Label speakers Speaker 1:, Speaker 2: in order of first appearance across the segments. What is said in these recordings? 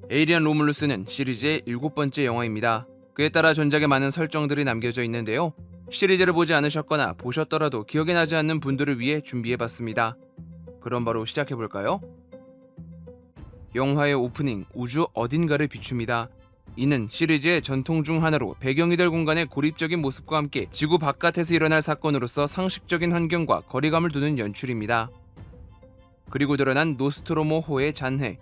Speaker 1: 에이리언 로뮬루스는 시리즈의 7번째 영화입니다. 그에 따라 전작에 많은 설정들이 남겨져 있는데요. 시리즈를 보지 않으셨거나 보셨더라도 기억이 나지 않는 분들을 위해 준비해봤습니다. 그럼 바로 시작해볼까요? 영화의 오프닝, 우주 어딘가를 비춥니다. 이는 시리즈의 전통 중 하나로 배경이 될 공간의 고립적인 모습과 함께 지구 바깥에서 일어날 사건으로서 상식적인 환경과 거리감을 두는 연출입니다. 그리고 드러난 노스트로모호의 잔해,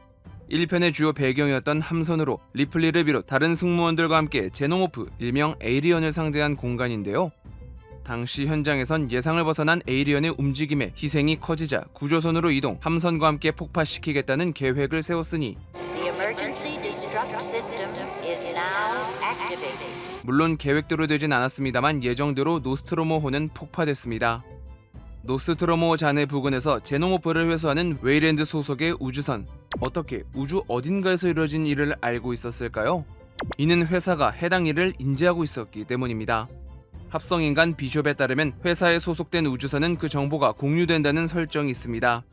Speaker 1: 1편의 주요 배경이었던 함선으로 리플리를 비롯 다른 승무원들과 함께 제노모프, 일명 에이리언을 상대한 공간인데요. 당시 현장에선 예상을 벗어난 에이리언의 움직임에 희생이 커지자 구조선으로 이동, 함선과 함께 폭파시키겠다는 계획을 세웠으니 물론 계획대로 되진 않았습니다만 예정대로 노스트로모호는 폭파됐습니다. 노스트로모 잔해 부근에서 제노모프를 회수하는 웨이랜드 소속의 우주선, 어떻게 우주 어딘가에서 이루어진 일을 알고 있었을까요? 이는 회사가 해당 일을 인지하고 있었기 때문입니다. 합성인간 비숍에 따르면 회사에 소속된 우주선은 그 정보가 공유된다는 설정이 있습니다.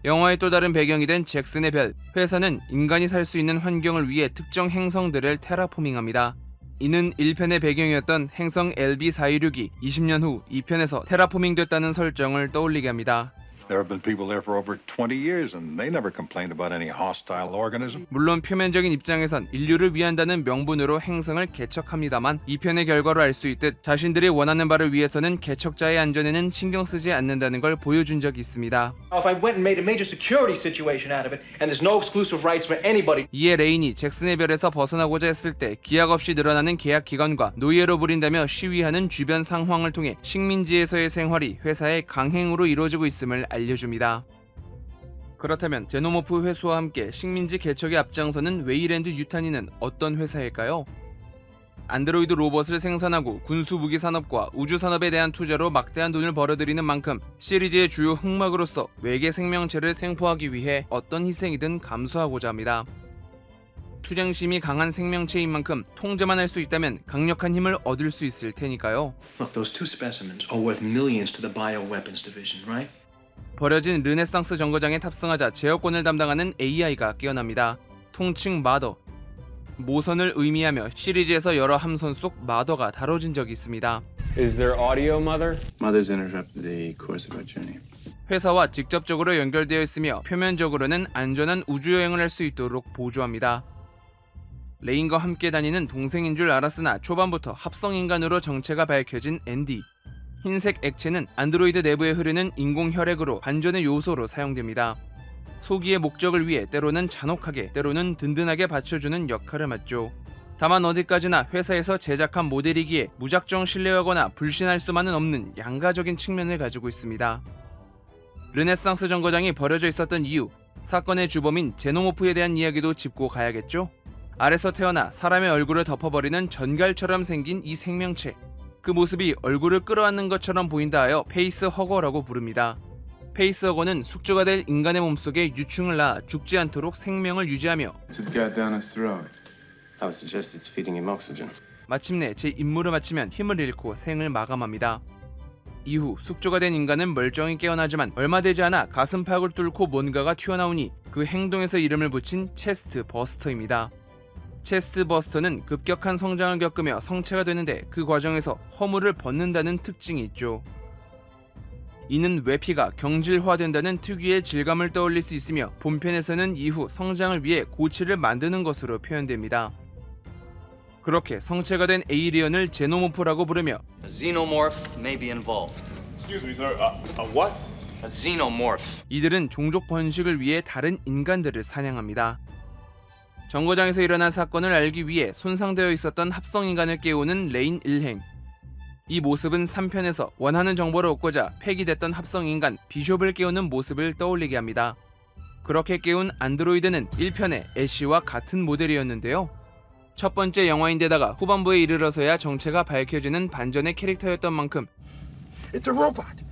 Speaker 1: 영화의 또 다른 배경이 된 잭슨의 별, 회사는 인간이 살 수 있는 환경을 위해 특정 행성들을 테라포밍합니다. 이는 1편의 배경이었던 행성 LB416이 20년 후 2편에서 테라포밍 됐다는 설정을 떠올리게 합니다.
Speaker 2: There have been people there for over 20 years and they never complained about any hostile organism.
Speaker 1: 물론 표면적인 입장에선 인류를 위한다는 명분으로 행성을 개척합니다만 2편의 결과로 알 수 있듯 자신들이 원하는 바를 위해서는 개척자의 안전에는 신경 쓰지 않는다는 걸 보여준 적이 있습니다.
Speaker 3: If I went and made a major security situation out of it and there's no exclusive rights for anybody.
Speaker 1: 이에 레인이 잭슨의 별에서 벗어나고자 했을 때 기약 없이 늘어나는 계약 기간과 노예로 부린다며 시위하는 주변 상황을 통해 식민지에서의 생활이 회사의 강행으로 이루어지고 있음을 알려줍니다. 그렇다면 제노모프 회수와 함께 식민지 개척에 앞장서는 웨이랜드 유타니는 어떤 회사일까요? 안드로이드 로봇을 생산하고 군수 무기 산업과 우주 산업에 대한 투자로 막대한 돈을 벌어들이는 만큼 시리즈의 주요 흑막으로서 외계 생명체를 생포하기 위해 어떤 희생이든 감수하고자 합니다. 투쟁심이 강한 생명체인 만큼 통제만 할 수 있다면 강력한 힘을 얻을 수 있을 테니까요.
Speaker 3: Look, those two specimens are worth millions to the bioweapons division, right?
Speaker 1: 버려진 르네상스 정거장에 탑승하자 제어권을 담당하는 AI가 깨어납니다. 통칭 마더, 모선을 의미하며 시리즈에서 여러 함선 속 마더가 다뤄진 적이 있습니다.
Speaker 4: Is there audio, Mother?
Speaker 5: Mother's interrupted the course of our journey.
Speaker 1: 회사와 직접적으로 연결되어 있으며 표면적으로는 안전한 우주여행을 할 수 있도록 보조합니다. 레인과 함께 다니는 동생인 줄 알았으나 초반부터 합성인간으로 정체가 밝혀진 앤디. 흰색 액체는 안드로이드 내부에 흐르는 인공 혈액으로 반전의 요소로 사용됩니다. 소기의 목적을 위해 때로는 잔혹하게, 때로는 든든하게 받쳐주는 역할을 맡죠. 다만 어디까지나 회사에서 제작한 모델이기에 무작정 신뢰하거나 불신할 수만은 없는 양가적인 측면을 가지고 있습니다. 르네상스 정거장이 버려져 있었던 이유, 사건의 주범인 제노모프에 대한 이야기도 짚고 가야겠죠? 알에서 태어나 사람의 얼굴을 덮어버리는 전갈처럼 생긴 이 생명체, 그 모습이 얼굴을 끌어안는 것처럼 보인다 하여 페이스허거라고 부릅니다. 페이스허거는 숙주가 될 인간의 몸속에 유충을 낳아 죽지 않도록 생명을 유지하며 마침내 제 임무를 마치면 힘을 잃고 생을 마감합니다. 이후 숙주가 된 인간은 멀쩡히 깨어나지만 얼마 되지 않아 가슴팍을 뚫고 뭔가가 튀어나오니 그 행동에서 이름을 붙인 체스트 버스터입니다. 체스트 버스터는 급격한 성장을 겪으며 성체가 되는데 그 과정에서 허물을 벗는다는 특징이 있죠. 이는 외피가 경질화된다는 특유의 질감을 떠올릴 수 있으며 본편에서는 이후 성장을 위해 고치를 만드는 것으로 표현됩니다. 그렇게 성체가 된 에이리언을 제노모프라고 부르며
Speaker 6: A xenomorph may be involved.
Speaker 2: Excuse me, sir. A what?
Speaker 6: A xenomorph.
Speaker 1: 이들은 종족 번식을 위해 다른 인간들을 사냥합니다. 정거장에서 일어난 사건을 알기 위해 손상되어 있었던 합성인간을 깨우는 레인 일행. 이 모습은 3편에서 원하는 정보를 얻고자 폐기됐던 합성인간 비숍을 깨우는 모습을 떠올리게 합니다. 그렇게 깨운 안드로이드는 1편의 애쉬와 같은 모델이었는데요. 첫 번째 영화인데다가 후반부에 이르러서야 정체가 밝혀지는 반전의 캐릭터였던 만큼
Speaker 2: It's a robot.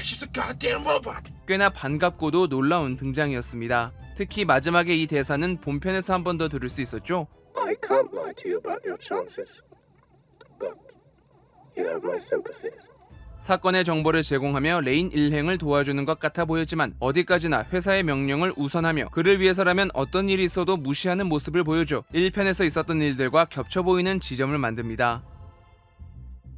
Speaker 2: She's a goddamn robot.
Speaker 1: 꽤나 반갑고도 놀라운 등장이었습니다. 특히 마지막에 이 대사는 본편에서 한 번 더 들을 수 있었죠.
Speaker 7: I can't lie to you about your chances, but you have my sympathies.
Speaker 1: 사건의 정보를 제공하며 레인 일행을 도와주는 것 같아 보였지만 어디까지나 회사의 명령을 우선하며 그를 위해서라면 어떤 일이 있어도 무시하는 모습을 보여줘 1편에서 있었던 일들과 겹쳐 보이는 지점을 만듭니다.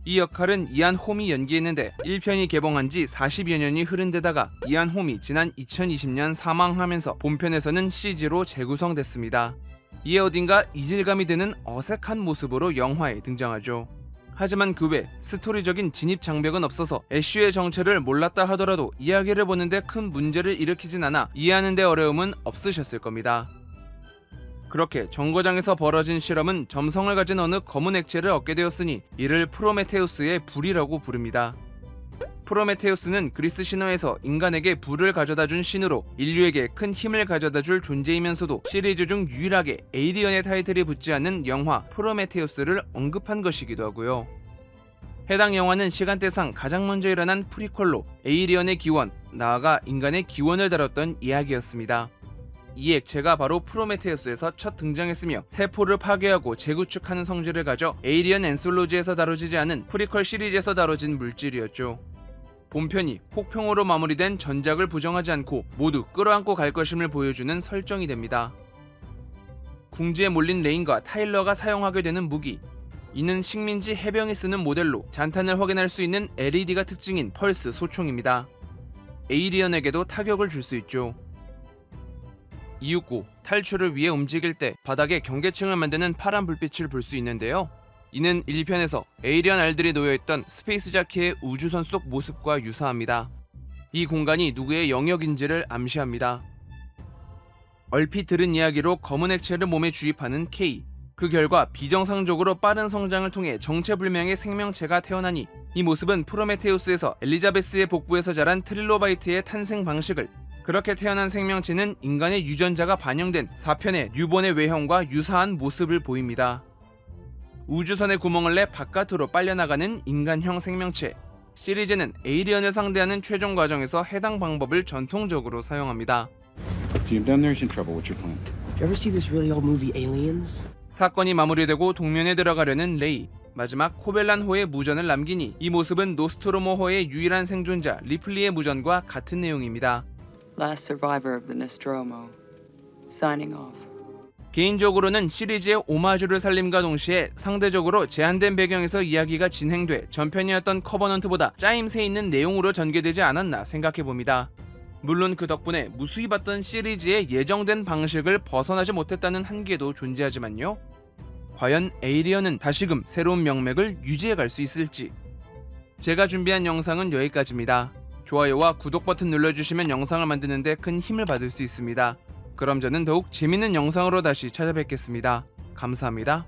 Speaker 1: 이 역할은 이안 홈이 연기했는데 1편이 개봉한 지 40여 년이 흐른 데다가 이안 홈이 지난 2020년 사망하면서 본편에서는 CG로 재구성됐습니다. 이에 어딘가 이질감이 드는 어색한 모습으로 영화에 등장하죠. 하지만 그 외 스토리적인 진입 장벽은 없어서 애쉬의 정체를 몰랐다 하더라도 이야기를 보는데 큰 문제를 일으키진 않아 이해하는 데 어려움은 없으셨을 겁니다. 그렇게 정거장에서 벌어진 실험은 점성을 가진 어느 검은 액체를 얻게 되었으니 이를 프로메테우스의 불이라고 부릅니다. 프로메테우스는 그리스 신화에서 인간에게 불을 가져다준 신으로 인류에게 큰 힘을 가져다줄 존재이면서도 시리즈 중 유일하게 에이리언의 타이틀이 붙지 않는 영화 프로메테우스를 언급한 것이기도 하고요. 해당 영화는 시간대상 가장 먼저 일어난 프리퀄로 에이리언의 기원, 나아가 인간의 기원을 다뤘던 이야기였습니다. 이 액체가 바로 프로메테우스에서 첫 등장했으며 세포를 파괴하고 재구축하는 성질을 가져 에이리언 앤솔로지에서 다뤄지지 않은 프리퀄 시리즈에서 다뤄진 물질이었죠. 본편이 폭평으로 마무리된 전작을 부정하지 않고 모두 끌어안고 갈 것임을 보여주는 설정이 됩니다. 궁지에 몰린 레인과 타일러가 사용하게 되는 무기, 이는 식민지 해병이 쓰는 모델로 잔탄을 확인할 수 있는 LED가 특징인 펄스 소총입니다. 에이리언에게도 타격을 줄 수 있죠. 이윽고 탈출을 위해 움직일 때 바닥에 경계층을 만드는 파란 불빛을 볼 수 있는데요. 이는 1편에서 에이리언 알들이 놓여있던 스페이스 자키의 우주선 속 모습과 유사합니다. 이 공간이 누구의 영역인지를 암시합니다. 얼핏 들은 이야기로 검은 액체를 몸에 주입하는 K, 그 결과 비정상적으로 빠른 성장을 통해 정체불명의 생명체가 태어나니 이 모습은 프로메테우스에서 엘리자베스의 복부에서 자란 트릴로바이트의 탄생 방식을, 그렇게 태어난 생명체는 인간의 유전자가 반영된 4편의 뉴본의 외형과 유사한 모습을 보입니다. 우주선의 구멍을 내 바깥으로 빨려나가는 인간형 생명체, 시리즈는 에이리언을 상대하는 최종 과정에서 해당 방법을 전통적으로 사용합니다.
Speaker 5: So you've done there's in trouble. What's your plan?
Speaker 7: You ever see this really old movie Aliens?
Speaker 1: 사건이 마무리되고 동면에 들어가려는 레이, 마지막 코벨란호의 무전을 남기니 이 모습은 노스트로모호의 유일한 생존자 리플리의 무전과 같은 내용입니다.
Speaker 8: Last survivor of the Nostromo. Signing off.
Speaker 1: 개인적으로는 시리즈의 오마주를 살림과 동시에 상대적으로 제한된 배경에서 이야기가 진행돼 전편이었던 커버넌트보다 짜임새 있는 내용으로 전개되지 않았나 생각해봅니다. 물론 그 덕분에 무수히 봤던 시리즈의 예정된 방식을 벗어나지 못했다는 한계도 존재하지만요. 과연 에이리언은 다시금 새로운 명맥을 유지해갈 수 있을지. 제가 준비한 영상은 여기까지입니다. 좋아요와 구독 버튼 눌러주시면 영상을 만드는데 큰 힘을 받을 수 있습니다. 그럼 저는 더욱 재밌는 영상으로 다시 찾아뵙겠습니다. 감사합니다.